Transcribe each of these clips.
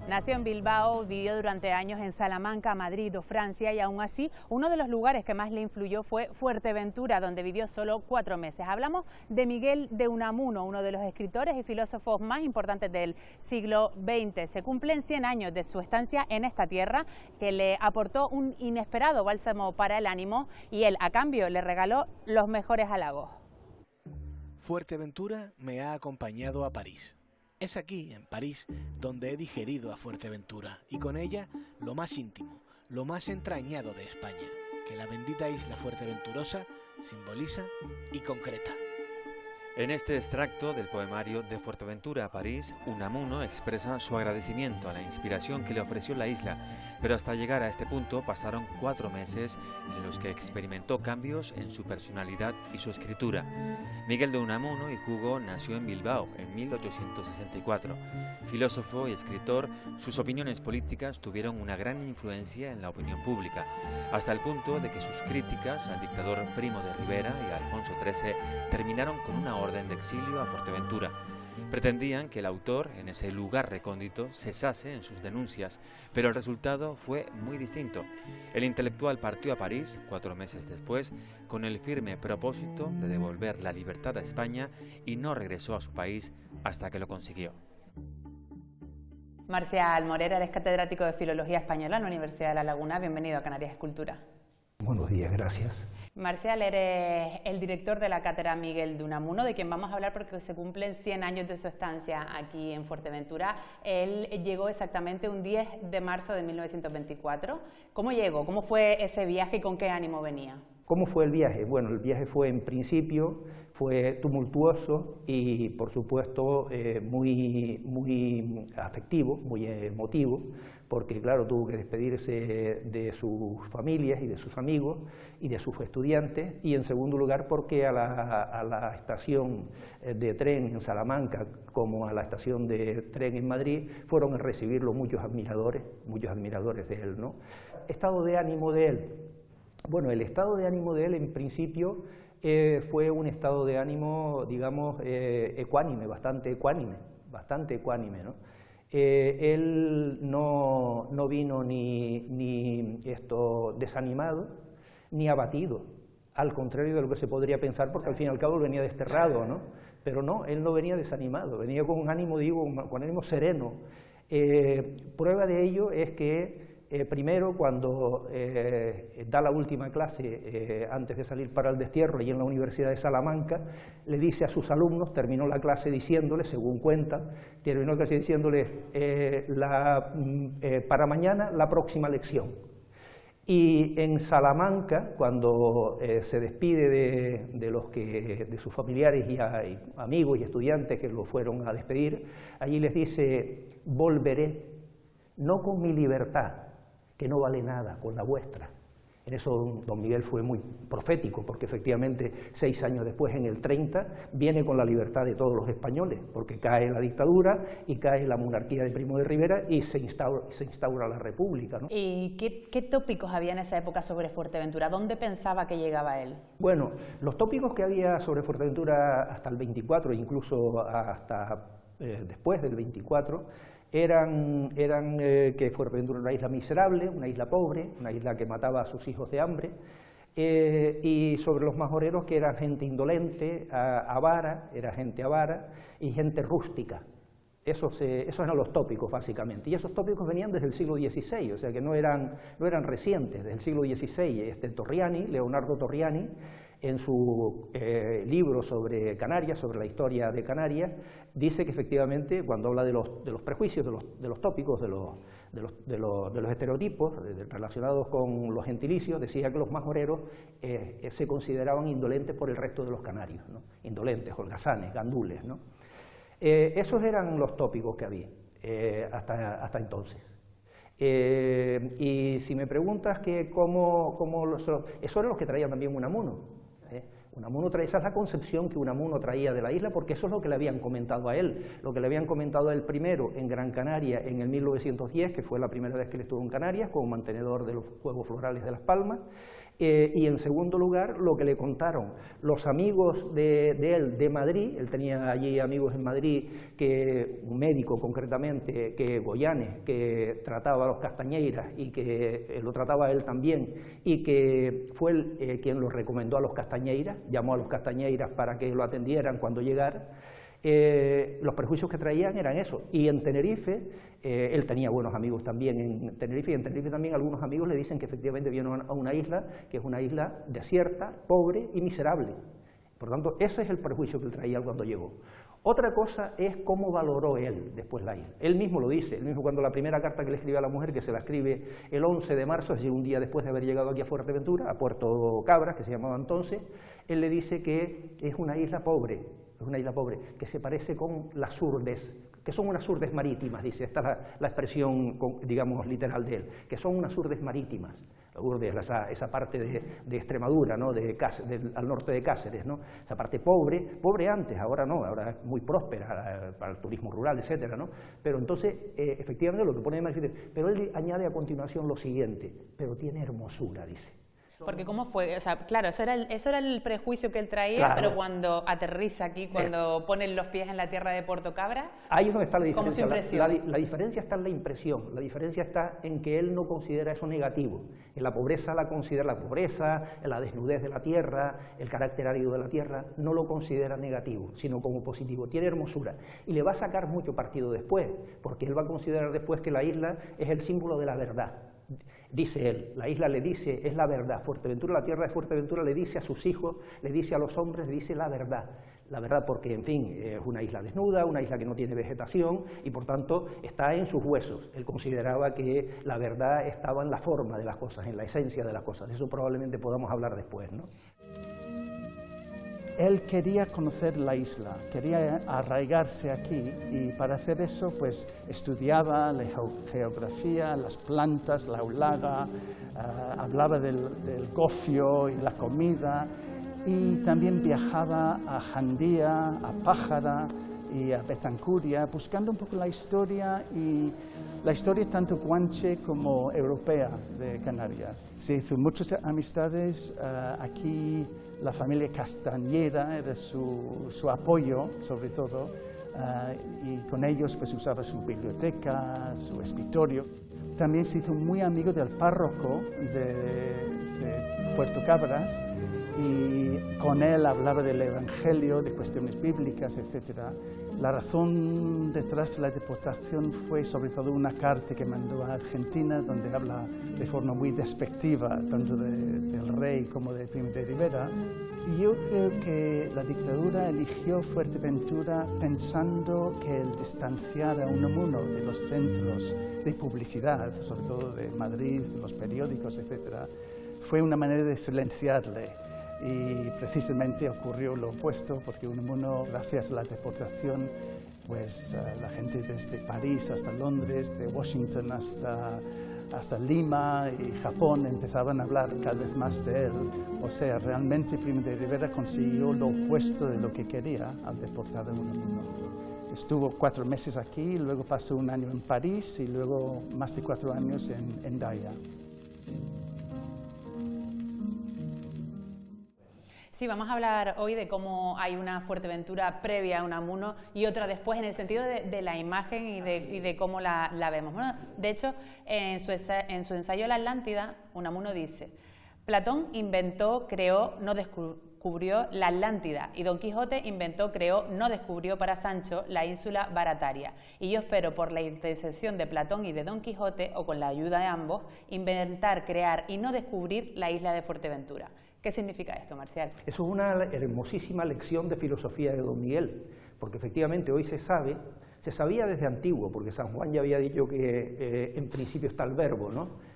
Nació en Bilbao, vivió durante años en Salamanca, Madrid o Francia y aún así uno de los lugares que más le influyó fue Fuerteventura, donde vivió solo 4 meses. Hablamos de Miguel de Unamuno, uno de los escritores y filósofos más importantes del siglo XX. Se cumplen 100 años de su estancia en esta tierra, que le aportó un inesperado bálsamo para el ánimo y él, a cambio, le regaló los mejores halagos. Fuerteventura me ha acompañado a París. Es aquí, en París, donde he digerido a Fuerteventura y con ella lo más íntimo, lo más entrañado de España, que la bendita isla fuerteventurosa simboliza y concreta. En este extracto del poemario de Fuerteventura a París, Unamuno expresa su agradecimiento a la inspiración que le ofreció la isla, pero hasta llegar a este punto pasaron 4 meses en los que experimentó cambios en su personalidad y su escritura. Miguel de Unamuno y Hugo nació en Bilbao en 1864. Filósofo y escritor, sus opiniones políticas tuvieron una gran influencia en la opinión pública, hasta el punto de que sus críticas al dictador Primo de Rivera y a Alfonso XIII terminaron con una orden de exilio a Fuerteventura. Pretendían que el autor, en ese lugar recóndito, cesase en sus denuncias, pero el resultado fue muy distinto. El intelectual partió a París 4 meses después con el firme propósito de devolver la libertad a España y no regresó a su país hasta que lo consiguió. Marcial Morera, eres catedrático de Filología Española en la Universidad de La Laguna. Bienvenido a Canarias Escultura. Buenos días, gracias. Marcial, eres el director de la cátedra Miguel de Unamuno, de quien vamos a hablar porque se cumplen 100 años de su estancia aquí en Fuerteventura. Él llegó exactamente un 10 de marzo de 1924. ¿Cómo llegó? ¿Cómo fue ese viaje y con qué ánimo venía? ¿Cómo fue el viaje? Bueno, el viaje fue en principio, fue tumultuoso y por supuesto muy afectivo, muy emotivo, porque claro, tuvo que despedirse de sus familias y de sus amigos y de sus estudiantes, y en segundo lugar porque a la estación de tren en Salamanca como a la estación de tren en Madrid fueron a recibirlo muchos admiradores de él, ¿no? Estado de ánimo de él. Bueno, el estado de ánimo de él en principio fue un estado de ánimo, digamos, ecuánime, bastante ecuánime, ¿no? Él no vino ni desanimado ni abatido, al contrario de lo que se podría pensar, porque al fin y al cabo él venía desterrado, ¿no? Pero no, él no venía desanimado, venía con un ánimo, con ánimo sereno. Prueba de ello es que primero, cuando da la última clase antes de salir para el destierro y en la Universidad de Salamanca, le dice a sus alumnos, terminó la clase diciéndoles, según cuentan, terminó la clase diciéndoles para mañana la próxima lección. Y en Salamanca, cuando se despide de sus familiares y amigos y estudiantes que lo fueron a despedir, allí les dice: volveré, no con mi libertad, que no vale nada, con la vuestra. En eso don Miguel fue muy profético, porque efectivamente 6 años después, en el 30, viene con la libertad de todos los españoles, porque cae la dictadura y cae la monarquía de Primo de Rivera y se instaura la república, ¿no? ¿Y qué tópicos había en esa época sobre Fuerteventura? ¿Dónde pensaba que llegaba él? Bueno, los tópicos que había sobre Fuerteventura hasta el 24, incluso hasta después del 24, eran que Fuerteventura era una isla miserable, una isla pobre, una isla que mataba a sus hijos de hambre, y sobre los majoreros, que eran gente indolente, avara, era gente avara y gente rústica. Esos eran los tópicos, básicamente, y esos tópicos venían desde el siglo XVI, o sea que no eran recientes, desde el siglo XVI. Leonardo Torriani, en su libro sobre Canarias, sobre la historia de Canarias, dice que efectivamente, cuando habla de los prejuicios, de los tópicos, de los estereotipos relacionados con los gentilicios, decía que los majoreros se consideraban indolentes por el resto de los canarios, ¿no? Indolentes, holgazanes, gandules, ¿no? Esos eran los tópicos que había hasta entonces. Y si me preguntas que eso era lo que traía también Unamuno. Unamuno traía, esa es la concepción que Unamuno traía de la isla, porque eso es lo que le habían comentado a él. Lo que le habían comentado a él primero en Gran Canaria en el 1910, que fue la primera vez que él estuvo en Canarias como mantenedor de los Juegos Florales de Las Palmas, Y en segundo lugar, lo que le contaron los amigos de él de Madrid. Él tenía allí amigos en Madrid, un médico concretamente, que Goyanes, que trataba a los castañeiras y que lo trataba a él también, y que fue él quien lo recomendó a los castañeiras, llamó a los castañeiras para que lo atendieran cuando llegara. Los prejuicios que traían eran eso. Y en Tenerife, él tenía buenos amigos también en Tenerife, y en Tenerife también algunos amigos le dicen que efectivamente viene a una isla que es una isla desierta, pobre y miserable. Por tanto, ese es el prejuicio que él traía cuando llegó. Otra cosa es cómo valoró él después la isla. Él mismo lo dice, él mismo cuando la primera carta que le escribe a la mujer, que se la escribe el 11 de marzo, es decir, un día después de haber llegado aquí a Fuerteventura, a Puerto Cabras, que se llamaba entonces, él le dice que es una isla pobre, que se parece con las Urdes, que son unas urdes marítimas, dice, esta es la expresión, digamos, literal de él, que son unas urdes marítimas. Urdes, esa parte de Extremadura, ¿no? Al norte de Cáceres, ¿no? Esa parte pobre antes, ahora no, ahora es muy próspera para el turismo rural, etcétera, ¿no? Pero entonces, efectivamente, lo que pone más, pero él añade a continuación lo siguiente, pero tiene hermosura, dice. Porque ¿cómo fue? O sea, claro, eso era el prejuicio que él traía, claro. Pero cuando aterriza aquí, cuando pone los pies en la tierra de Puerto Cabra, ahí es donde está la diferencia. ¿Cómo su impresión? La diferencia está en la impresión, la diferencia está en que él no considera eso negativo. En la pobreza la considera la pobreza, en la desnudez de la tierra, el carácter árido de la tierra, no lo considera negativo, sino como positivo. Tiene hermosura y le va a sacar mucho partido después, porque él va a considerar después que la isla es el símbolo de la verdad. Dice él, la isla le dice, es la verdad, Fuerteventura, la tierra de Fuerteventura le dice a sus hijos, le dice a los hombres, le dice la verdad porque, en fin, es una isla desnuda, una isla que no tiene vegetación y, por tanto, está en sus huesos. Él consideraba que la verdad estaba en la forma de las cosas, en la esencia de las cosas. De eso probablemente podamos hablar después, ¿no? Él quería conocer la isla, quería arraigarse aquí, y para hacer eso pues estudiaba la geografía, las plantas, la aulaga, hablaba del gofio y la comida, y también viajaba a Jandía, a Pájara y a Betancuria, buscando un poco la historia, y la historia tanto guanche como europea de Canarias. Se hizo muchas amistades aquí. La familia Castañera era su apoyo, sobre todo, y con ellos pues usaba su biblioteca, su escritorio. También se hizo muy amigo del párroco de Puerto Cabras, y con él hablaba del Evangelio, de cuestiones bíblicas, etc. La razón detrás de la deportación fue sobre todo una carta que mandó a Argentina, donde habla de forma muy despectiva tanto del rey como de Primo de Rivera. Y yo creo que la dictadura eligió Fuerteventura pensando que el distanciar a Unamuno de los centros de publicidad, sobre todo de Madrid, los periódicos, etc., fue una manera de silenciarle. Y precisamente ocurrió lo opuesto, porque Unamuno, gracias a la deportación, pues la gente desde París hasta Londres, de Washington hasta Lima y Japón empezaban a hablar cada vez más de él. O sea, realmente Primo de Rivera consiguió lo opuesto de lo que quería al deportar a Unamuno. Estuvo 4 meses aquí, luego pasó 1 año en París y luego más de 4 años en Daya. Sí, vamos a hablar hoy de cómo hay una Fuerteventura previa a Unamuno y otra después, en el sentido de la imagen y de cómo la vemos. Bueno, de hecho, en su ensayo La Atlántida, Unamuno dice: Platón inventó, creó, no descubrió la Atlántida, y Don Quijote inventó, creó, no descubrió para Sancho la ínsula Barataria. Y yo espero, por la intercesión de Platón y de Don Quijote, o con la ayuda de ambos, inventar, crear y no descubrir la isla de Fuerteventura. ¿Qué significa esto, Marcial? Eso es una hermosísima lección de filosofía de Don Miguel, porque efectivamente hoy se sabía desde antiguo, porque San Juan ya había dicho que en principio está el verbo, ¿no?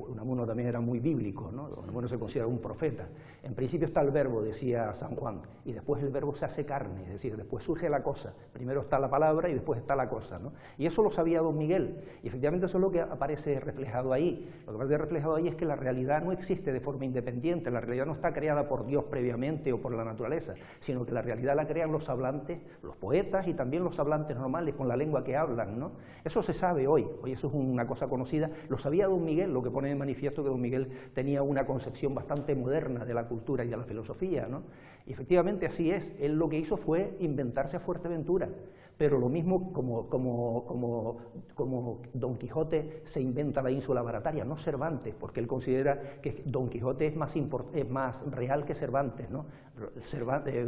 Unamuno también era muy bíblico, ¿no? Unamuno se considera un profeta. En principio está el verbo, decía San Juan, y después el verbo se hace carne, es decir, después surge la cosa. Primero está la palabra y después está la cosa, ¿no? Y eso lo sabía Don Miguel, y efectivamente eso es lo que aparece reflejado ahí. Lo que aparece reflejado ahí es que la realidad no existe de forma independiente, la realidad no está creada por Dios previamente o por la naturaleza, sino que la realidad la crean los hablantes, los poetas y también los hablantes normales con la lengua que hablan, ¿no? Eso se sabe hoy eso es una cosa conocida, lo sabía Don Miguel, lo que pone de manifiesto que don Miguel tenía una concepción bastante moderna de la cultura y de la filosofía, ¿no? Y efectivamente así es, él lo que hizo fue inventarse a Fuerteventura, pero lo mismo como Don Quijote se inventa la ínsula Barataria, no Cervantes, porque él considera que Don Quijote es más real que Cervantes, ¿no?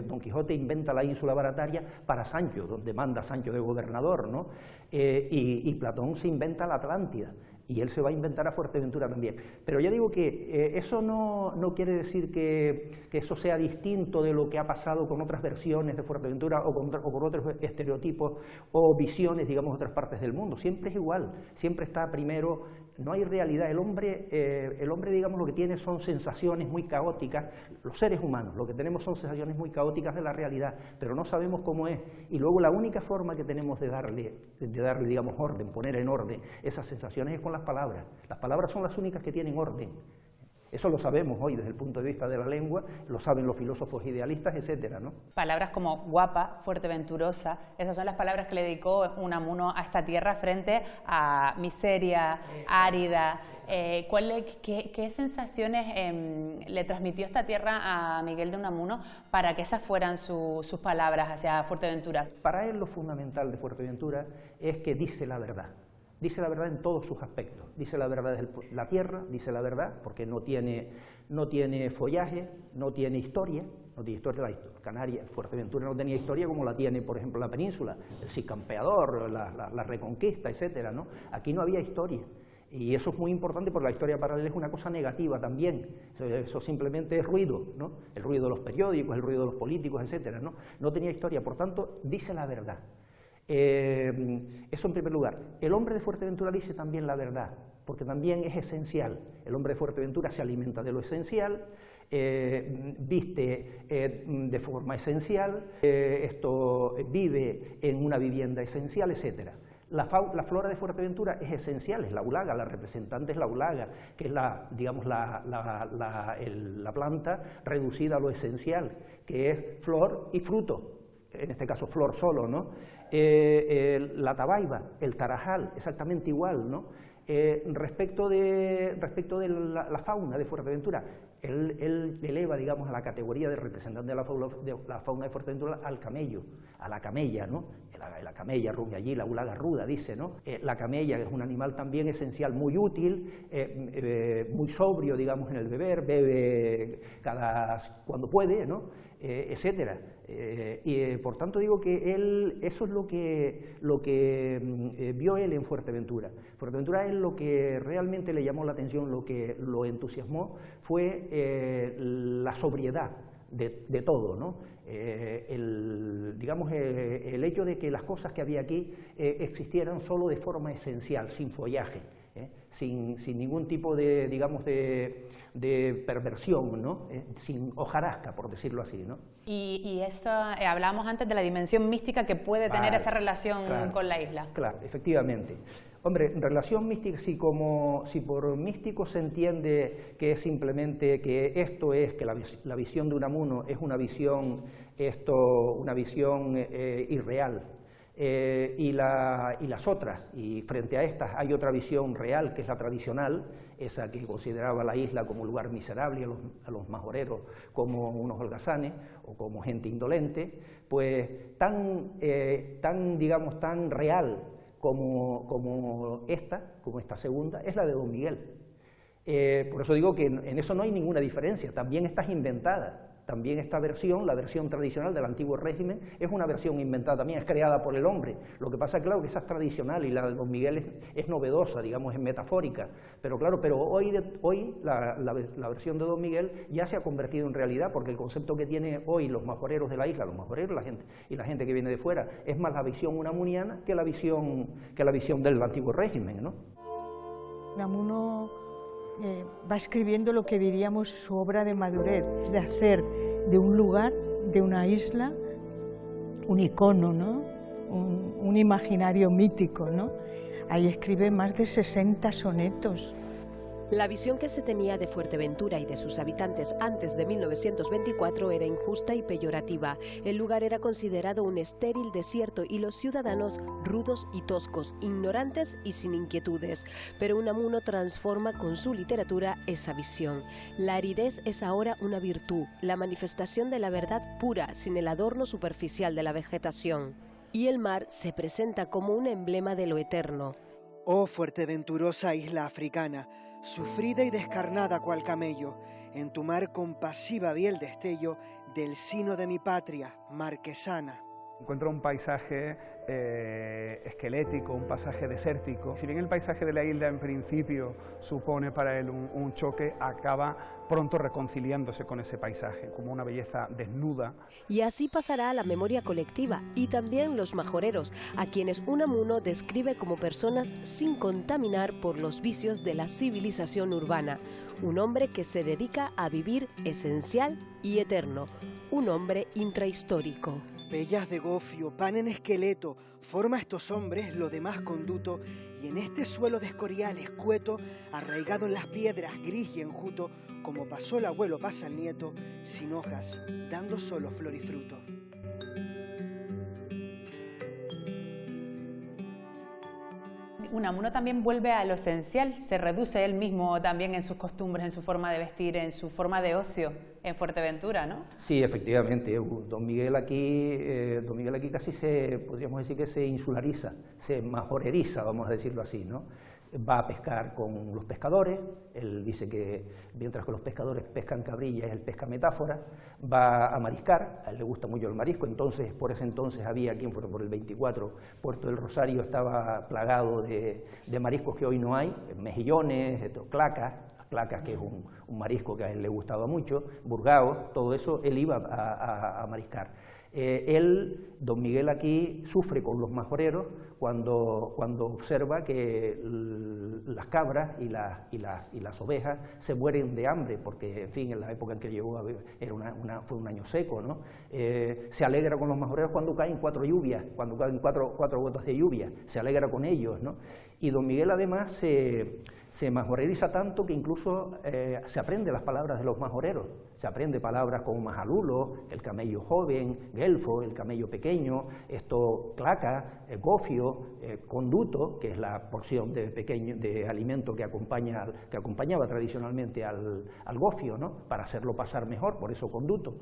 Don Quijote inventa la ínsula Barataria para Sancho, donde manda Sancho de gobernador, ¿no? Y Platón se inventa la Atlántida, y él se va a inventar a Fuerteventura también. Pero ya digo que eso no quiere decir que eso sea distinto de lo que ha pasado con otras versiones de Fuerteventura o con otros estereotipos o visiones, digamos, de otras partes del mundo. Siempre es igual, siempre está primero, no hay realidad. El hombre, digamos, lo que tiene son sensaciones muy caóticas, los seres humanos, lo que tenemos son sensaciones muy caóticas de la realidad, pero no sabemos cómo es, y luego la única forma que tenemos de darle, digamos, orden, poner en orden esas sensaciones es con las palabras son las únicas que tienen orden. Eso lo sabemos hoy desde el punto de vista de la lengua, lo saben los filósofos idealistas, etcétera, ¿no? Palabras como guapa, fuerteventurosa, esas son las palabras que le dedicó Unamuno a esta tierra frente a miseria, árida. ¿Qué sensaciones le transmitió esta tierra a Miguel de Unamuno para que esas fueran sus palabras hacia Fuerteventura? Para él lo fundamental de Fuerteventura es que dice la verdad. Dice la verdad en todos sus aspectos, dice la verdad desde la tierra, dice la verdad porque no tiene follaje, no tiene historia, Canarias, Fuerteventura no tenía historia como la tiene, por ejemplo, la península, el Cicampeador, la Reconquista, etcétera, ¿no? Aquí no había historia. Y eso es muy importante porque la historia para él es una cosa negativa también, eso simplemente es ruido, ¿no? El ruido de los periódicos, el ruido de los políticos, etcétera, ¿no? No tenía historia, por tanto, dice la verdad. Eso en primer lugar. El hombre de Fuerteventura dice también la verdad, porque también es esencial. El hombre de Fuerteventura se alimenta de lo esencial, viste de forma esencial, vive en una vivienda esencial, etc. La flora de Fuerteventura es esencial, es la aulaga, la representante es la aulaga, que es la planta reducida a lo esencial, que es flor y fruto. En este caso flor solo, ¿no? La tabaiba, el tarajal, exactamente igual, ¿no? Respecto de la fauna de Fuerteventura, él eleva, digamos, a la categoría de representante de la fauna de Fuerteventura al camello, a la camella, ¿no? La camella, rubia allí, la ulaga ruda, dice, ¿no? La camella, que es un animal también esencial, muy útil, muy sobrio, digamos, en el beber, bebe cuando puede, ¿no? Etcétera. Por tanto digo que eso es lo que vio él en Fuerteventura. Fuerteventura es lo que realmente le llamó la atención, lo que lo entusiasmó fue la sobriedad de todo, ¿no? Digamos, el hecho de que las cosas que había aquí existieran solo de forma esencial, sin follaje, sin ningún tipo de, digamos, de perversión, ¿no? Sin hojarasca, por decirlo así, ¿no? Y eso, hablábamos antes de la dimensión mística que puede tener esa relación con la isla. Claro, efectivamente. Hombre, relación mística, si por místico se entiende que es simplemente que esto es, que la visión de Unamuno es una visión irreal, y las otras, y frente a estas hay otra visión real, que es la tradicional, esa que consideraba la isla como un lugar miserable, a los majoreros como unos holgazanes o como gente indolente, pues tan real como esta segunda, es la de don Miguel. Por eso digo que en eso no hay ninguna diferencia, también está inventada. También esta versión, la versión tradicional del antiguo régimen, es una versión inventada, también es creada por el hombre. Lo que pasa, claro, que esa es tradicional y la de don Miguel es novedosa, digamos, es metafórica. Pero claro, hoy la versión de don Miguel ya se ha convertido en realidad, porque el concepto que tiene hoy los majoreros de la isla, los majoreros, la gente que viene de fuera, es más la visión unamuniana que la visión del antiguo régimen, ¿no? Unamuno va escribiendo lo que diríamos su obra de madurez, es de hacer de un lugar, de una isla, un icono, ¿no? Un imaginario mítico, ¿no? Ahí escribe más de 60 sonetos La visión que se tenía de Fuerteventura y de sus habitantes antes de 1924 era injusta y peyorativa. El lugar era considerado un estéril desierto y los ciudadanos rudos y toscos, ignorantes y sin inquietudes. Pero Unamuno transforma con su literatura esa visión. La aridez es ahora una virtud, la manifestación de la verdad pura, sin el adorno superficial de la vegetación. Y el mar se presenta como un emblema de lo eterno. Oh fuerteventurosa isla africana, sufrida y descarnada cual camello, en tu mar compasiva vi el destello del sino de mi patria, marquesana. Encuentra un paisaje esquelético, un paisaje desértico. Si bien el paisaje de la isla en principio supone para él un choque, acaba pronto reconciliándose con ese paisaje, como una belleza desnuda. Y así pasará a la memoria colectiva y también los majoreros, a quienes Unamuno describe como personas sin contaminar por los vicios de la civilización urbana. Un hombre que se dedica a vivir esencial y eterno, un hombre intrahistórico. Bellas de gofio, pan en esqueleto, forma estos hombres lo demás conduto, y en este suelo de escorial escueto, arraigado en las piedras, gris y enjuto, como pasó el abuelo pasa el nieto, sin hojas, dando solo flor y fruto. Unamuno también vuelve a lo esencial, se reduce él mismo también en sus costumbres, en su forma de vestir, en su forma de ocio en Fuerteventura, ¿no? Sí, efectivamente. Don Miguel aquí casi podríamos decir que se insulariza, se majoreriza, vamos a decirlo así, ¿no? Va a pescar con los pescadores, él dice que mientras que los pescadores pescan cabrillas, él pesca metáforas, va a mariscar, a él le gusta mucho el marisco, entonces por ese entonces había aquí, por el 24, Puerto del Rosario estaba plagado de mariscos que hoy no hay, mejillones, clacas, que es un marisco que a él le gustaba mucho, burgao, todo eso, él iba a mariscar. Don Miguel aquí sufre con los majoreros cuando observa que las cabras y las ovejas se mueren de hambre, porque, en fin, en la época en que llegó fue un año seco, ¿no? Se alegra con los majoreros cuando caen 4 lluvias, cuando caen cuatro gotas de lluvia, se alegra con ellos, ¿no? Y don Miguel además se majoreriza tanto que incluso se aprende las palabras de los majoreros, se aprende palabras como majalulo, el camello joven, gelfo, el camello pequeño, claca, gofio, conduto, que es la porción de alimento que acompañaba tradicionalmente al gofio, ¿no? Para hacerlo pasar mejor, por eso conduto.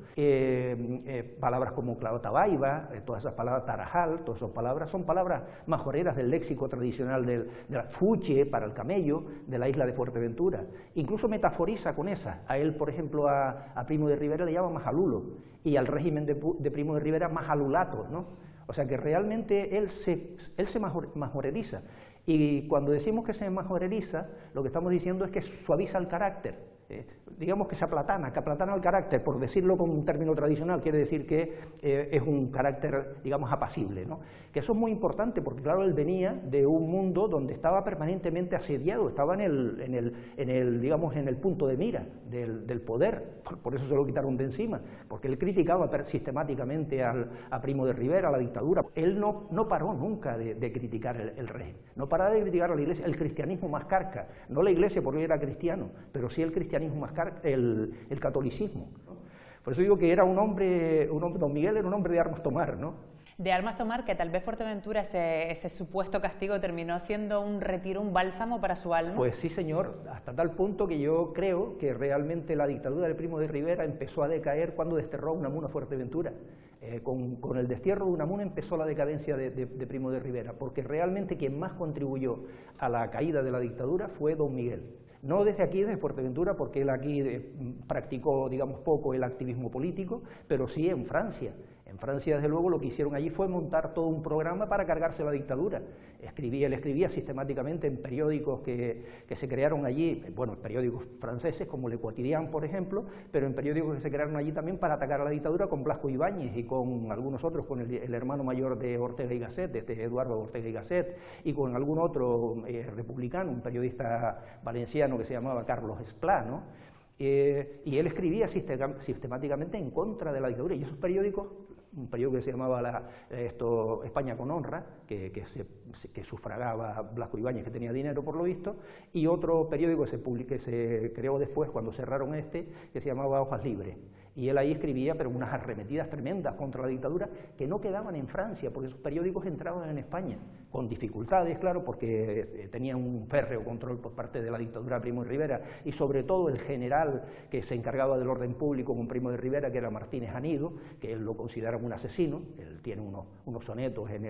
Palabras como claotabaiba, todas esas palabras, tarajal, todas esas palabras son palabras majoreras del léxico tradicional de la fuche para el camello, de la isla de Fuerteventura. Incluso metaforiza con esas. A él, por ejemplo, a Primo de Rivera le llama majalulo, y al régimen de Primo de Rivera majalulato, ¿no? O sea que realmente él se majoreriza. Y cuando decimos que se majoreriza, lo que estamos diciendo es que suaviza el carácter. Digamos que se aplatana el carácter, por decirlo con un término tradicional, quiere decir que es un carácter, digamos, apacible, ¿no? Que eso es muy importante, porque claro, él venía de un mundo donde estaba permanentemente asediado, estaba en el punto de mira del poder, por eso se lo quitaron de encima, porque él criticaba sistemáticamente a Primo de Rivera, a la dictadura. Él no paró nunca de criticar el régimen, no paraba de criticar a la iglesia, el cristianismo más carca, no la iglesia porque él era cristiano, pero sí el cristianismo más carca, el catolicismo, ¿no? Por eso digo que era don Miguel era un hombre de armas tomar, ¿no? De armas tomar, que tal vez Fuerteventura, ese supuesto castigo, terminó siendo un retiro, un bálsamo para su alma. Pues sí, señor, hasta tal punto que yo creo que realmente la dictadura de Primo de Rivera empezó a decaer cuando desterró a Unamuno a Fuerteventura. Con el destierro de Unamuno empezó la decadencia de Primo de Rivera, porque realmente quien más contribuyó a la caída de la dictadura fue don Miguel. No desde aquí, desde Fuerteventura, porque él aquí practicó, digamos, poco el activismo político, pero sí en Francia. En Francia, desde luego, lo que hicieron allí fue montar todo un programa para cargarse la dictadura. Él escribía sistemáticamente en periódicos que se crearon allí, bueno, periódicos franceses como Le Quotidien, por ejemplo, pero en periódicos que se crearon allí también para atacar a la dictadura, con Blasco Ibáñez y con algunos otros, con el hermano mayor de Ortega y Gasset, Eduardo Ortega y Gasset, y con algún otro republicano, un periodista valenciano que se llamaba Carlos Esplá, ¿no? Y él escribía sistemáticamente en contra de la dictadura, y esos periódicos un periódico que se llamaba España con Honra, que sufragaba Blasco Ibáñez, que tenía dinero por lo visto, y otro periódico que se creó después, cuando cerraron que se llamaba Hojas Libres. Y él ahí escribía, pero unas arremetidas tremendas contra la dictadura que no quedaban en Francia, porque esos periódicos entraban en España, con dificultades, claro, porque tenían un férreo control por parte de la dictadura de Primo de Rivera, y sobre todo el general que se encargaba del orden público con Primo de Rivera, que era Martínez Anido, que él lo considera un asesino. Él tiene unos sonetos en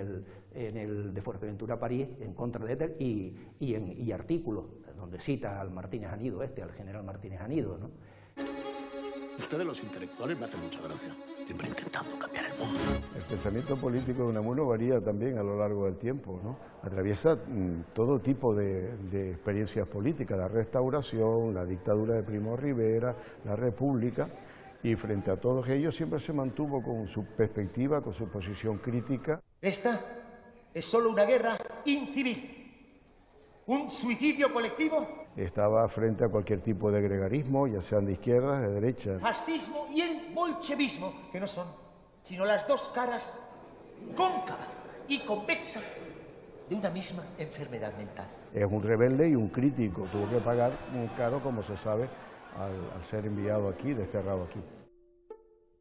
el de Fuerteventura, París, en contra de él, y artículos donde cita al Martínez Anido, al general Martínez Anido, ¿no? Ustedes los intelectuales me hacen mucha gracia, siempre intentando cambiar el mundo. El pensamiento político de Unamuno varía también a lo largo del tiempo, ¿no? Atraviesa todo tipo de experiencias políticas, la Restauración, la dictadura de Primo de Rivera, la República, y frente a todos ellos siempre se mantuvo con su perspectiva, con su posición crítica. Esta es solo una guerra incivil, un suicidio colectivo. Estaba frente a cualquier tipo de gregarismo, ya sean de izquierda, de derecha. Fascismo y el bolchevismo, que no son sino las dos caras cóncava y convexa de una misma enfermedad mental. Es un rebelde y un crítico, tuvo que pagar muy caro, como se sabe, al ser enviado aquí, desterrado aquí.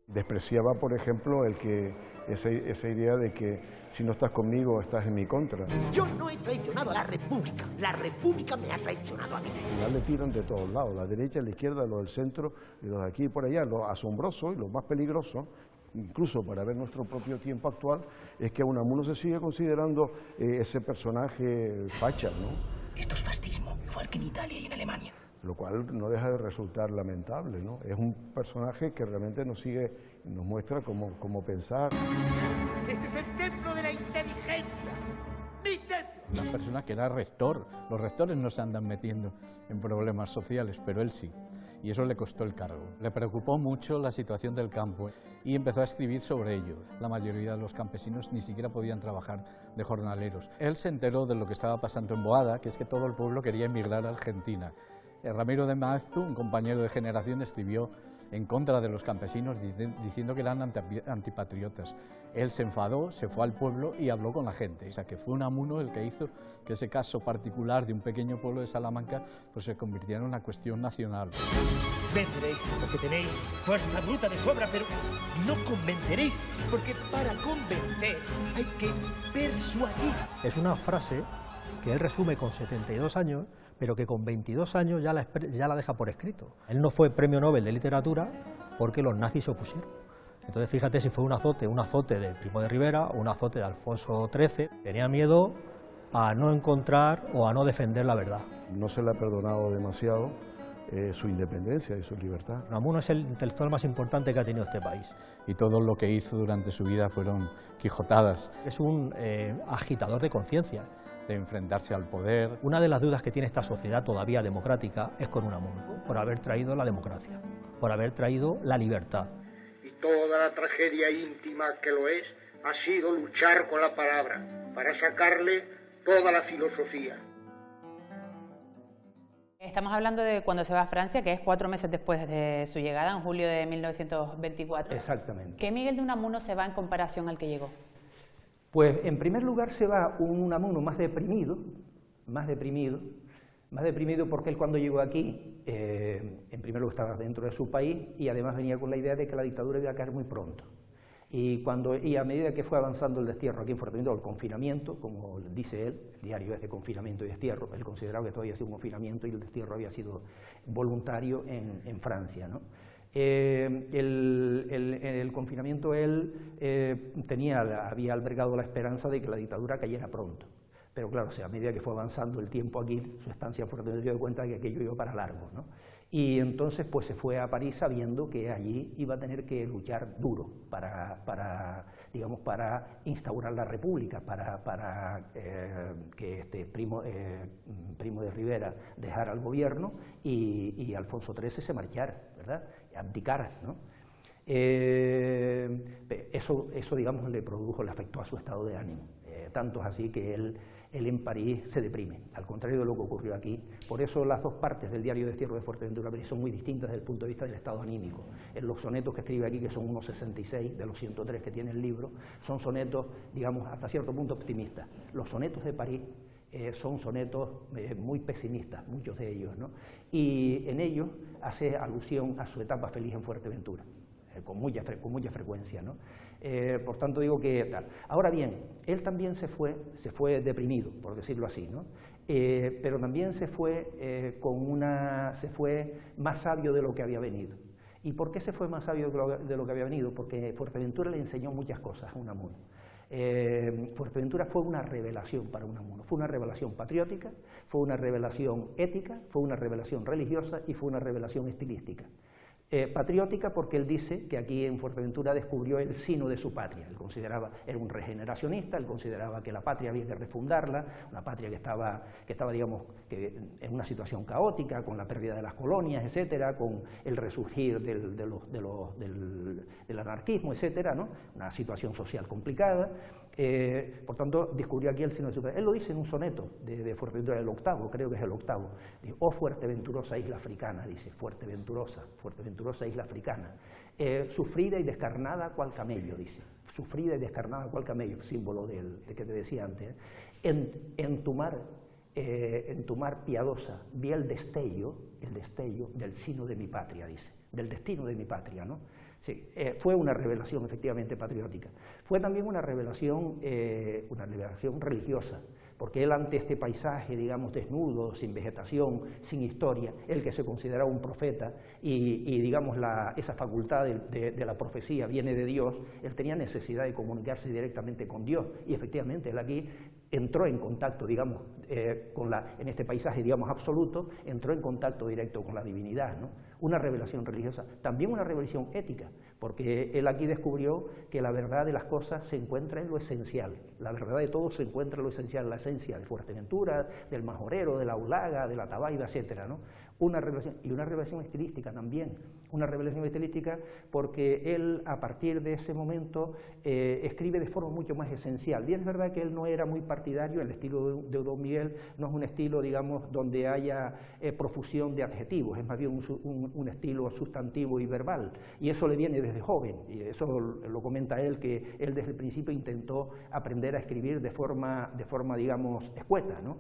Despreciaba, por ejemplo, esa idea de que si no estás conmigo, estás en mi contra. Yo no he traicionado a la República me ha traicionado a mí. Al final le tiran de todos lados, la derecha, la izquierda, los del centro, y los de aquí y por allá. Lo asombroso y lo más peligroso, incluso para ver nuestro propio tiempo actual, es que a Unamuno se sigue considerando ese personaje facha, ¿no? Esto es fascismo, igual que en Italia y en Alemania. Lo cual no deja de resultar lamentable, ¿no? Es un personaje que realmente nos muestra cómo pensar. Este es el templo de la inteligencia, mi templo. Una persona que era rector. Los rectores no se andan metiendo en problemas sociales, pero él sí. Y eso le costó el cargo. Le preocupó mucho la situación del campo y empezó a escribir sobre ello. La mayoría de los campesinos ni siquiera podían trabajar de jornaleros. Él se enteró de lo que estaba pasando en Boada, que es que todo el pueblo quería emigrar a Argentina. Ramiro de Maeztu, un compañero de generación, escribió en contra de los campesinos diciendo que eran antipatriotas. Él se enfadó, se fue al pueblo y habló con la gente. O sea, que fue Unamuno el que hizo que ese caso particular de un pequeño pueblo de Salamanca pues se convirtiera en una cuestión nacional. Venceréis porque tenéis fuerza bruta de sobra, pero no convenceréis, porque para convencer hay que persuadir. Es una frase que él resume con 72 años, pero que con 22 años ya la deja por escrito. Él no fue premio Nobel de literatura porque los nazis se opusieron. Entonces fíjate si fue un azote de Primo de Rivera o un azote de Alfonso XIII. Tenía miedo a no encontrar o a no defender la verdad. No se le ha perdonado demasiado su independencia y su libertad. Unamuno es el intelectual más importante que ha tenido este país. Y todo lo que hizo durante su vida fueron quijotadas. Es un agitador de conciencia. De enfrentarse al poder. Una de las dudas que tiene esta sociedad todavía democrática es con Unamuno, por haber traído la democracia, por haber traído la libertad. Y toda la tragedia íntima que lo es ha sido luchar con la palabra para sacarle toda la filosofía. Estamos hablando de cuando se va a Francia, que es 4 meses después de su llegada, en julio de 1924. Exactamente. ¿Qué Miguel de Unamuno se va en comparación al que llegó? Pues en primer lugar se va un Unamuno más deprimido porque él cuando llegó aquí, en primer lugar estaba dentro de su país y además venía con la idea de que la dictadura iba a caer muy pronto. Y a medida que fue avanzando el destierro aquí en Fuerteventura, el confinamiento, como dice él, el diario es de confinamiento y destierro, él consideraba que todo había sido un confinamiento y el destierro había sido voluntario en Francia, ¿no? En el confinamiento él había albergado la esperanza de que la dictadura cayera pronto, pero claro, a medida que fue avanzando el tiempo aquí, su estancia en Fuerteventura se dio cuenta de que aquello iba para largo, ¿no? Y entonces pues se fue a París sabiendo que allí iba a tener que luchar duro para instaurar la República, para que Primo de Rivera dejara el gobierno y Alfonso XIII se marchara, ¿verdad? Abdicara, ¿no? Eso, digamos, le produjo, le afectó a su estado de ánimo. Tanto es así que él en París se deprime, al contrario de lo que ocurrió aquí. Por eso las dos partes del diario de destierro de Fuerteventura París son muy distintas desde el punto de vista del estado anímico. En los sonetos que escribe aquí, que son unos 66 de los 103 que tiene el libro, son sonetos, digamos, hasta cierto punto optimistas. Los sonetos de París son sonetos muy pesimistas, muchos de ellos, ¿no? Y en ellos hace alusión a su etapa feliz en Fuerteventura, con mucha frecuencia, ¿no? Por tanto digo que tal. Ahora bien, él también se fue deprimido, por decirlo así, ¿no? Pero también se fue más sabio de lo que había venido. ¿Y por qué se fue más sabio de lo que había venido? Porque Fuerteventura le enseñó muchas cosas a Unamuno. Fuerteventura fue una revelación para Unamuno, fue una revelación patriótica, fue una revelación ética, fue una revelación religiosa y fue una revelación estilística. Patriótica porque él dice que aquí en Fuerteventura descubrió el sino de su patria. Él consideraba, era un regeneracionista, él consideraba que la patria había que refundarla, una patria que estaba digamos, que en una situación caótica, con la pérdida de las colonias, etcétera, con el resurgir del anarquismo, etcétera, ¿no? Una situación social complicada. Por tanto, descubrió aquí el sino de su patria. Él lo dice en un soneto de Fuerteventura, el octavo, creo que es el octavo. Dice, oh fuerteventurosa isla africana, dice, fuerteventurosa isla africana, sufrida y descarnada cual camello, dice, sufrida y descarnada cual camello, símbolo de que te decía antes, en tu mar piadosa vi el destello del sino de mi patria, dice, del destino de mi patria, ¿no? Sí, fue una revelación efectivamente patriótica. Fue también una revelación religiosa, porque él ante este paisaje, digamos, desnudo, sin vegetación, sin historia, él que se consideraba un profeta y digamos, esa facultad de la profecía viene de Dios, él tenía necesidad de comunicarse directamente con Dios, y efectivamente él aquí entró en contacto, digamos, en este paisaje, digamos, absoluto, entró en contacto directo con la divinidad, ¿no? Una revelación religiosa, también una revelación ética, porque él aquí descubrió que la verdad de las cosas se encuentra en lo esencial, la verdad de todo se encuentra en lo esencial, la esencia de Fuerteventura, del Majorero, de la Aulaga, de la Tabaiba, etcétera, ¿no? Una revelación estilística también, una revelación estilística porque él a partir de ese momento escribe de forma mucho más esencial. Bien es verdad que él no era muy partidario, el estilo de Don Miguel no es un estilo, digamos, donde haya profusión de adjetivos, es más bien un estilo sustantivo y verbal, y eso le viene desde joven, y eso lo comenta él, que él desde el principio intentó aprender a escribir de forma digamos, escueta, ¿no?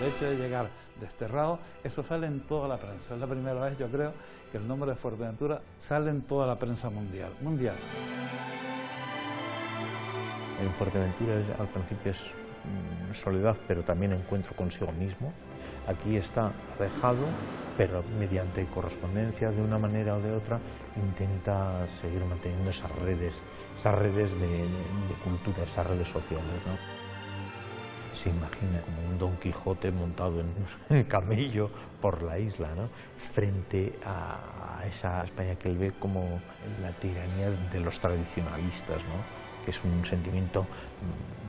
El hecho de llegar desterrado, eso sale en toda la prensa. Es la primera vez, yo creo, que el nombre de Fuerteventura sale en toda la prensa mundial. En Fuerteventura al principio es soledad, pero también encuentro consigo mismo. Aquí está alejado, pero mediante correspondencia de una manera o de otra intenta seguir manteniendo esas redes de cultura, esas redes sociales, ¿no? Se imagina como un Don Quijote montado en un camello por la isla, ¿no? Frente a esa España que él ve como la tiranía de los tradicionalistas, ¿no? Que es un sentimiento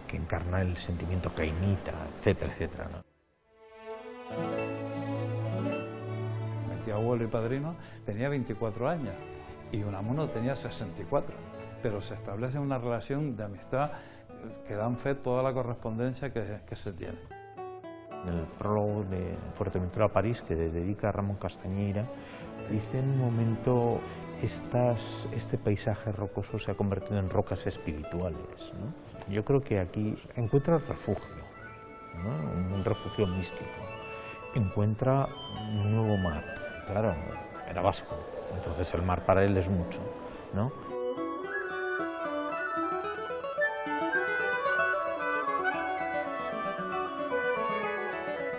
que encarna el sentimiento cainita, etcétera, etcétera, ¿no? Mi tío abuelo y padrino tenía 24 años y Unamuno tenía 64, pero se establece una relación de amistad que dan fe toda la correspondencia que se tiene. En el prólogo de Fuerteventura París, que dedica a Ramón Castañeira, dice en un momento, este paisaje rocoso se ha convertido en rocas espirituales, ¿no? Yo creo que aquí encuentra refugio, ¿no? Un refugio místico, encuentra un nuevo mar. Claro, era vasco, entonces el mar para él es mucho, ¿no?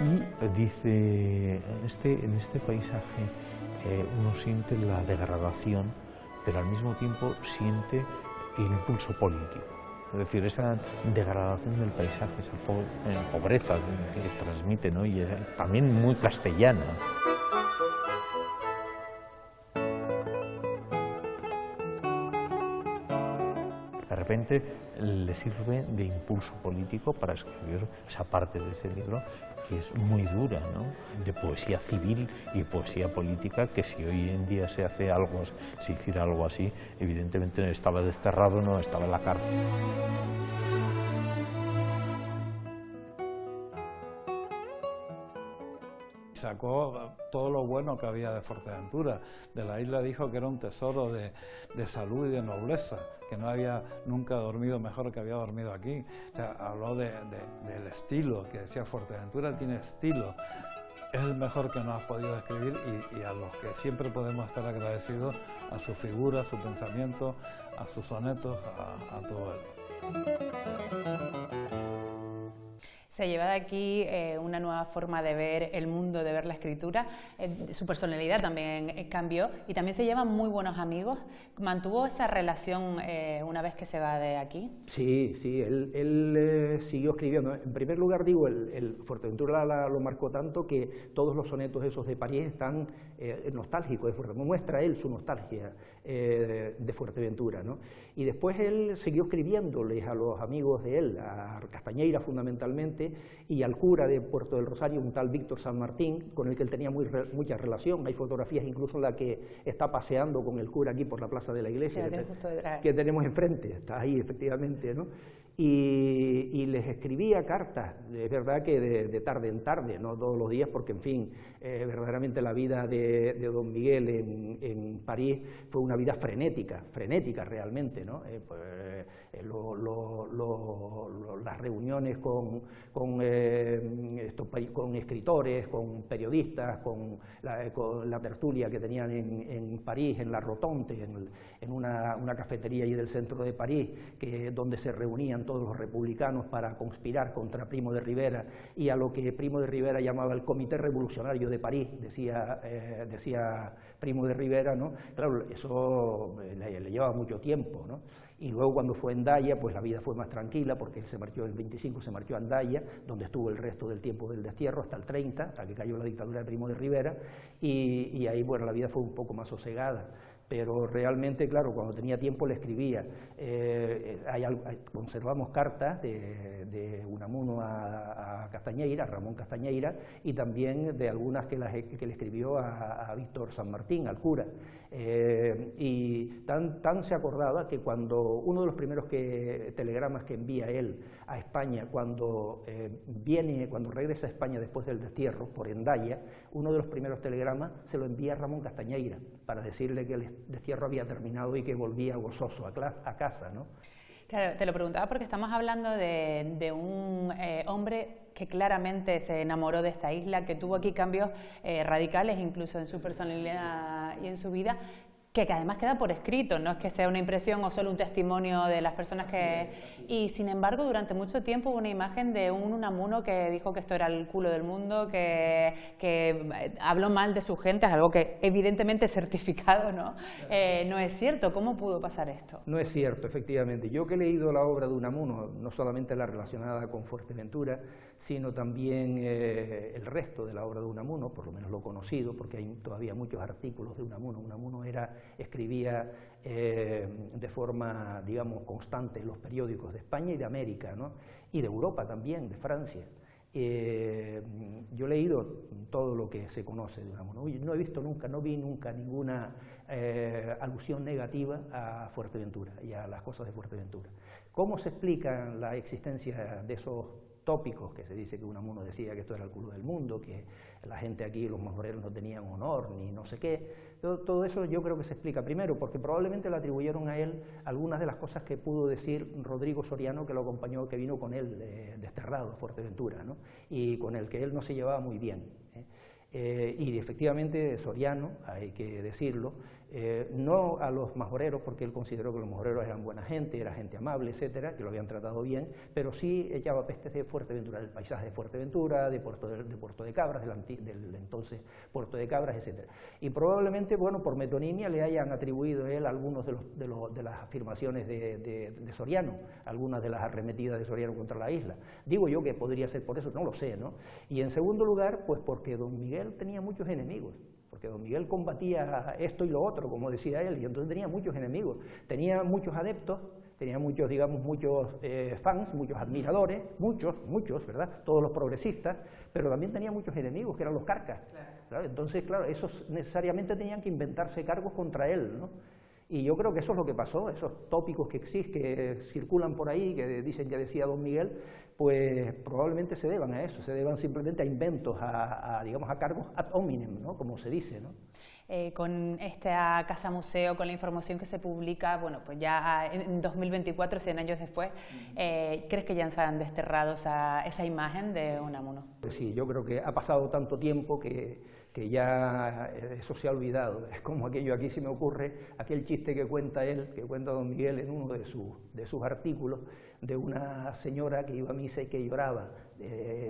Y dice, en este paisaje uno siente la degradación, pero al mismo tiempo siente el impulso político. Es decir, esa degradación del paisaje, esa pobreza que transmite, ¿no? Y es también muy castellana. De repente le sirve de impulso político para escribir esa parte de ese libro que es muy dura, ¿no? De poesía civil y poesía política, que si hoy en día se hiciera algo así, evidentemente estaba desterrado, no estaba en la cárcel. Sacó todo lo bueno que había de Fuerteventura. De la isla dijo que era un tesoro de salud y de nobleza, que no había nunca dormido mejor que había dormido aquí. O sea, habló del estilo, que decía Fuerteventura tiene estilo. Es el mejor que nos has podido escribir y a los que siempre podemos estar agradecidos a su figura, a su pensamiento, a sus sonetos, a todo él. Se lleva de aquí una nueva forma de ver el mundo, de ver la escritura. Su personalidad también cambió y también se llevan muy buenos amigos. ¿Mantuvo esa relación una vez que se va de aquí? Sí, sí, él siguió escribiendo. En primer lugar, digo, el Fuerteventura lo marcó tanto que todos los sonetos esos de París están nostálgicos de Fuerteventura. Muestra él su nostalgia de Fuerteventura, ¿no? Y después él siguió escribiéndoles a los amigos de él, a Castañeira fundamentalmente, y al cura de Puerto del Rosario, un tal Víctor San Martín, con el que él tenía mucha relación. Hay fotografías incluso en la que está paseando con el cura aquí por la plaza de la iglesia, que tenemos enfrente, está ahí efectivamente, ¿no? Y les escribía cartas, es verdad que de tarde en tarde, no todos los días, porque en fin, verdaderamente la vida de don Miguel en París fue una vida frenética realmente, ¿no? Las reuniones con escritores, con periodistas, con la tertulia que tenían en París, en la Rotonde, en una cafetería allí del centro de París, donde se reunían todos los republicanos para conspirar contra Primo de Rivera y a lo que Primo de Rivera llamaba el Comité Revolucionario de París, decía Primo de Rivera, ¿no? Claro, eso le llevaba mucho tiempo, ¿no? Y luego cuando fue a Hendaya, pues la vida fue más tranquila, porque él se marchó en el 25, se marchó a Hendaya, donde estuvo el resto del tiempo del destierro, hasta el 30, hasta que cayó la dictadura de Primo de Rivera, y ahí, bueno, la vida fue un poco más sosegada. Pero realmente, claro, cuando tenía tiempo le escribía. Conservamos cartas de Unamuno a Castañeira, a Ramón Castañeira, y también de algunas que le escribió a Víctor San Martín, al cura. Y tan se acordaba que cuando uno de los primeros telegramas que envía él a España, cuando regresa a España después del destierro, por Hendaya, uno de los primeros telegramas se lo envía a Ramón Castañeira, para decirle que el destierro había terminado y que volvía gozoso a casa, ¿no? Claro, te lo preguntaba porque estamos hablando de un hombre que claramente se enamoró de esta isla, que tuvo aquí cambios radicales incluso en su personalidad y en su vida, que además queda por escrito, no es que sea una impresión o solo un testimonio de las personas que... Y sin embargo, durante mucho tiempo hubo una imagen de un Unamuno que dijo que esto era el culo del mundo, que habló mal de su gente, algo que evidentemente es certificado, ¿no? No es cierto. ¿Cómo pudo pasar esto? No es cierto, efectivamente. Yo que he leído la obra de Unamuno, no solamente la relacionada con Fuerteventura, sino también el resto de la obra de Unamuno, por lo menos lo conocido, porque hay todavía muchos artículos de Unamuno. Unamuno escribía de forma, digamos, constante en los periódicos de España y de América, ¿no? Y de Europa también, de Francia. Yo he leído todo lo que se conoce de Unamuno. No he visto nunca, no vi nunca ninguna alusión negativa a Fuerteventura y a las cosas de Fuerteventura. ¿Cómo se explica la existencia de esos tópicos, que se dice que Unamuno decía que esto era el culo del mundo, que la gente aquí, los majoreros, no tenían honor, ni no sé qué? Todo eso yo creo que se explica primero porque probablemente le atribuyeron a él algunas de las cosas que pudo decir Rodrigo Soriano, que lo acompañó, que vino con él desterrado a Fuerteventura, ¿no? Y con el que él no se llevaba muy bien, y efectivamente Soriano, hay que decirlo, no a los majoreros, porque él consideró que los majoreros eran buena gente, era gente amable, etcétera, que lo habían tratado bien, pero sí echaba pestes de Fuerteventura, del paisaje de Fuerteventura, de Puerto de Cabras, del entonces Puerto de Cabras, etcétera. Y probablemente, bueno, por metonimia le hayan atribuido a él algunos de las afirmaciones de Soriano, algunas de las arremetidas de Soriano contra la isla. Digo yo que podría ser por eso, no lo sé, ¿no? Y en segundo lugar, pues porque don Miguel tenía muchos enemigos. porque don Miguel combatía esto y lo otro, como decía él, y entonces tenía muchos enemigos, tenía muchos adeptos, tenía muchos, digamos, muchos fans, muchos admiradores, muchos, ¿verdad?, todos los progresistas, pero también tenía muchos enemigos, que eran los carcas. Claro, entonces, claro, esos necesariamente tenían que inventarse cargos contra él, ¿no? Y yo creo que eso es lo que pasó, esos tópicos que existen, que circulan por ahí, que dicen que decía don Miguel, pues probablemente se deban a eso, se deban simplemente a inventos, digamos, a cargos ad hominem, ¿no?, como se dice, ¿no? Con esta casa museo, con la información que se publica, bueno, pues ya en 2024, 100 años después, ¿crees que ya se han desterrado esa imagen de Unamuno? Pues sí, yo creo que ha pasado tanto tiempo que ya eso se ha olvidado. Es como aquello, aquí se me ocurre aquel chiste que cuenta él, que cuenta don Miguel en uno de sus artículos, de una señora que iba a misa y que lloraba,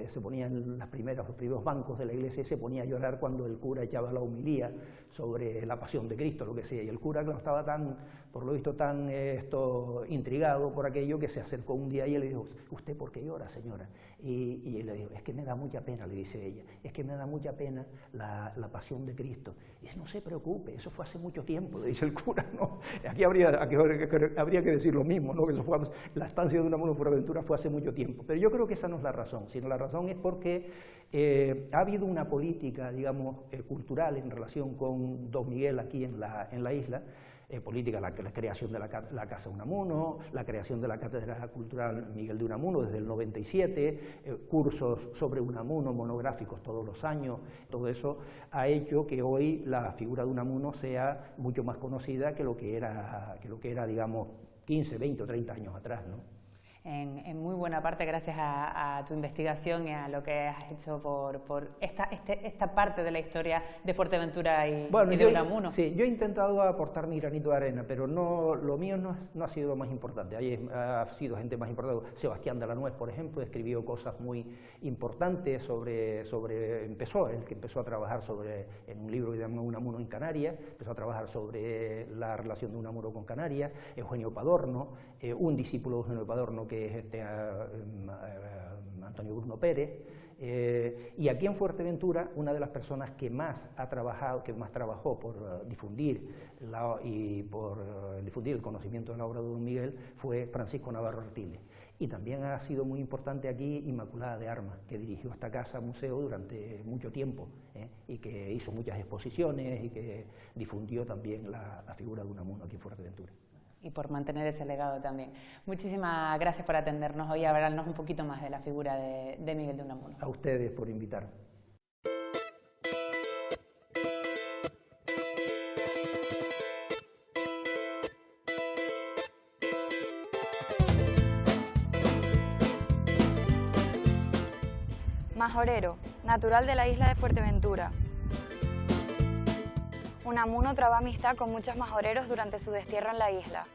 se ponía en los primeros bancos de la iglesia y se ponía a llorar cuando el cura echaba la homilía sobre la pasión de Cristo, lo que sea, y el cura, claro, estaba por lo visto tan intrigado por aquello, que se acercó un día y le dijo: ¿usted por qué llora, señora? Y él le dijo: es que me da mucha pena, le dice ella, es que me da mucha pena la pasión de Cristo. Y dice: no se preocupe, eso fue hace mucho tiempo, le dice el cura, ¿no? Aquí habría que decir lo mismo, ¿no?, que eso fue, la estancia de Unamuno en Fuerteventura fue hace mucho tiempo. Pero yo creo que esa no es la razón, sino la razón es porque ha habido una política, digamos, cultural en relación con don Miguel aquí en la isla, política, la creación de la Casa Unamuno, la creación de la Cátedra Cultural Miguel de Unamuno desde el 97, cursos sobre Unamuno, monográficos todos los años. Todo eso ha hecho que hoy la figura de Unamuno sea mucho más conocida que lo que era, digamos, 15, 20 o 30 años atrás, ¿no? En muy buena parte gracias a tu investigación y a lo que has hecho por esta parte de la historia de Fuerteventura y de Unamuno. Sí, yo he intentado aportar mi granito de arena, pero lo mío no ha sido lo más importante. Ahí ha sido gente más importante. Sebastián de la Nuez, por ejemplo, escribió cosas muy importantes el que empezó a trabajar en un libro que se llama Unamuno en Canarias, empezó a trabajar sobre la relación de Unamuno con Canarias. Eugenio Padorno, un discípulo de Eugenio Padorno, que es Antonio Bruno Pérez, y aquí en Fuerteventura una de las personas que más trabajó por difundir el conocimiento de la obra de don Miguel fue Francisco Navarro Artiles. Y también ha sido muy importante aquí Inmaculada de Armas, que dirigió esta casa museo durante mucho tiempo, y que hizo muchas exposiciones y que difundió también la figura de Unamuno aquí en Fuerteventura. Y por mantener ese legado también. Muchísimas gracias por atendernos hoy y hablarnos un poquito más de la figura de Miguel de Unamuno. A ustedes por invitarme. Majorero, natural de la isla de Fuerteventura. Unamuno trabó amistad con muchos majoreros durante su destierro en la isla.